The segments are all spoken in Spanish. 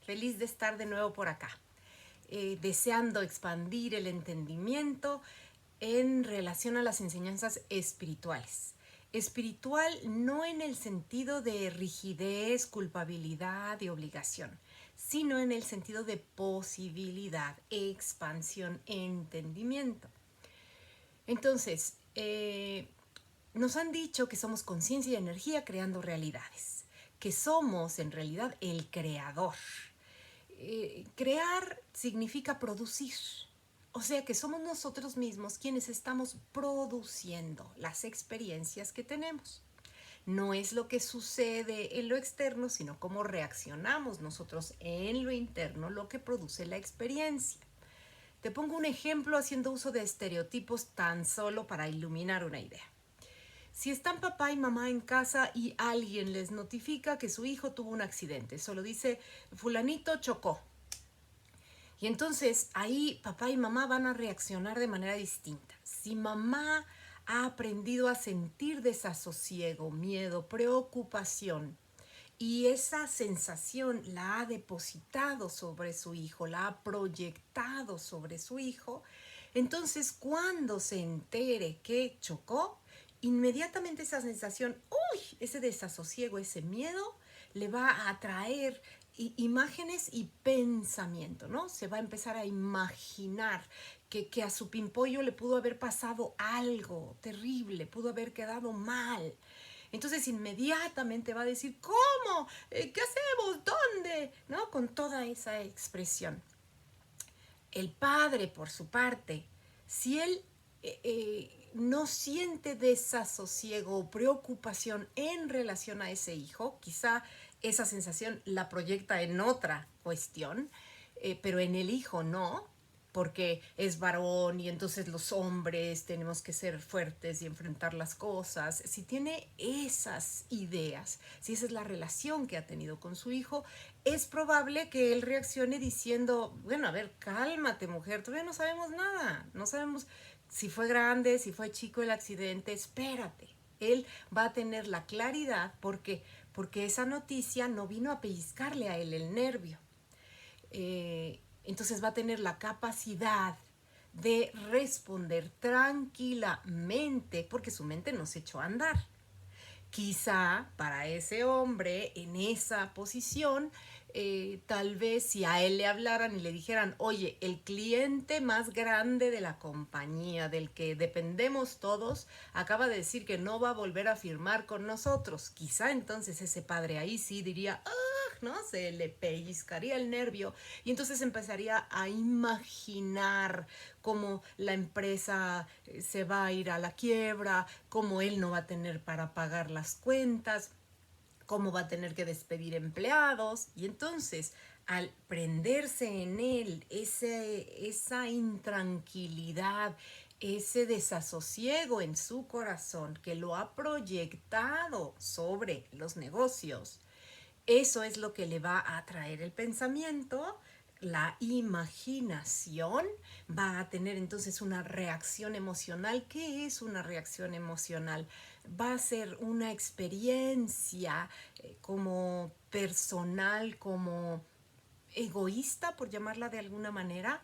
Feliz de estar de nuevo por acá, deseando expandir el entendimiento en relación a las enseñanzas espirituales. Espiritual no en el sentido de rigidez, culpabilidad y obligación, sino en el sentido de posibilidad, expansión, entendimiento. Entonces, nos han dicho que somos conciencia y energía creando realidades, que somos en realidad el creador. Crear significa producir, o sea que somos nosotros mismos quienes estamos produciendo las experiencias que tenemos. No es lo que sucede en lo externo, sino cómo reaccionamos nosotros en lo interno, lo que produce la experiencia. Te pongo un ejemplo haciendo uso de estereotipos tan solo para iluminar una idea. Si están papá y mamá en casa y alguien les notifica que su hijo tuvo un accidente, solo dice fulanito chocó. Y entonces ahí papá y mamá van a reaccionar de manera distinta. Si mamá ha aprendido a sentir desasosiego, miedo, preocupación, y esa sensación la ha depositado sobre su hijo, la ha proyectado sobre su hijo, entonces cuando se entere que chocó, inmediatamente esa sensación, ese desasosiego, ese miedo, le va a atraer imágenes y pensamiento, ¿no? Se va a empezar a imaginar que a su pimpollo le pudo haber pasado algo terrible, pudo haber quedado mal. Entonces inmediatamente va a decir, ¿cómo? ¿Qué hacemos? ¿Dónde? ¿No? Con toda esa expresión. El padre, por su parte, si él no siente desasosiego o preocupación en relación a ese hijo, quizá esa sensación la proyecta en otra cuestión, pero en el hijo no, porque es varón y entonces los hombres tenemos que ser fuertes y enfrentar las cosas. Si tiene esas ideas, si esa es la relación que ha tenido con su hijo, es probable que él reaccione diciendo, bueno, a ver, cálmate mujer, todavía no sabemos nada, no sabemos si fue grande, si fue chico el accidente, espérate. Él va a tener la claridad porque esa noticia no vino a pellizcarle a él el nervio. Entonces va a tener la capacidad de responder tranquilamente porque su mente no se echó a andar. Quizá para ese hombre en esa posición, tal vez si a él le hablaran y le dijeran, oye, el cliente más grande de la compañía, del que dependemos todos, acaba de decir que no va a volver a firmar con nosotros. Quizá entonces ese padre ahí sí diría, ¿no? Se le pellizcaría el nervio y entonces empezaría a imaginar cómo la empresa se va a ir a la quiebra, cómo él no va a tener para pagar las cuentas, cómo va a tener que despedir empleados. Y entonces, al prenderse en él esa intranquilidad, ese desasosiego en su corazón que lo ha proyectado sobre los negocios, eso es lo que le va a atraer el pensamiento. La imaginación va a tener entonces una reacción emocional. ¿Qué es una reacción emocional? Va a ser una experiencia como personal, como egoísta, por llamarla de alguna manera,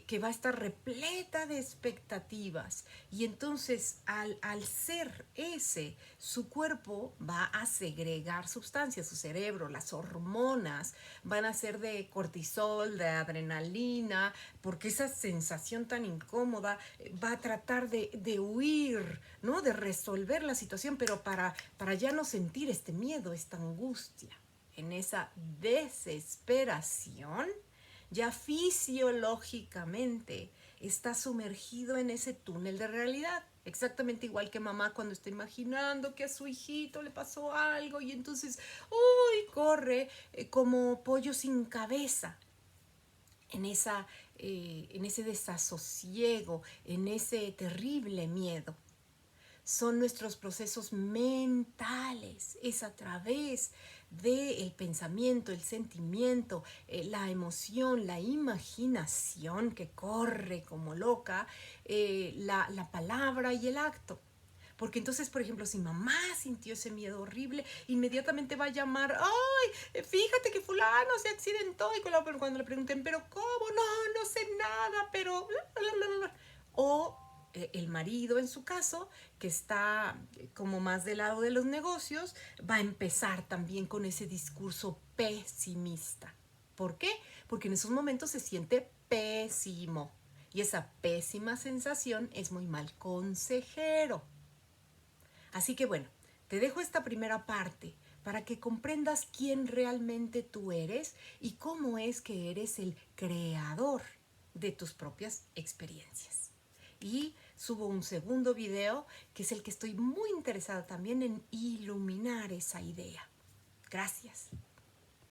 que va a estar repleta de expectativas. Y entonces, al ser ese, su cuerpo va a segregar sustancias, su cerebro, las hormonas van a ser de cortisol, de adrenalina, porque esa sensación tan incómoda va a tratar de huir, ¿no? De resolver la situación, pero para ya no sentir este miedo, esta angustia. En esa desesperación, ya fisiológicamente está sumergido en ese túnel de realidad. Exactamente igual que mamá cuando está imaginando que a su hijito le pasó algo y entonces, corre como pollo sin cabeza en ese desasosiego, en ese terrible miedo. Son nuestros procesos mentales, es a través del pensamiento, el sentimiento, la emoción, la imaginación que corre como loca, la palabra y el acto. Porque entonces, por ejemplo, si mamá sintió ese miedo horrible, inmediatamente va a llamar, ay, fíjate que fulano se accidentó. Y cuando le pregunten, pero ¿cómo? No, no sé nada, pero... O el marido, en su caso, que está como más del lado de los negocios, va a empezar también con ese discurso pesimista. ¿Por qué? Porque en esos momentos se siente pésimo. Y esa pésima sensación es muy mal consejero. Así que bueno, te dejo esta primera parte para que comprendas quién realmente tú eres y cómo es que eres el creador de tus propias experiencias. Y subo un segundo video que es el que estoy muy interesada también en iluminar esa idea. Gracias.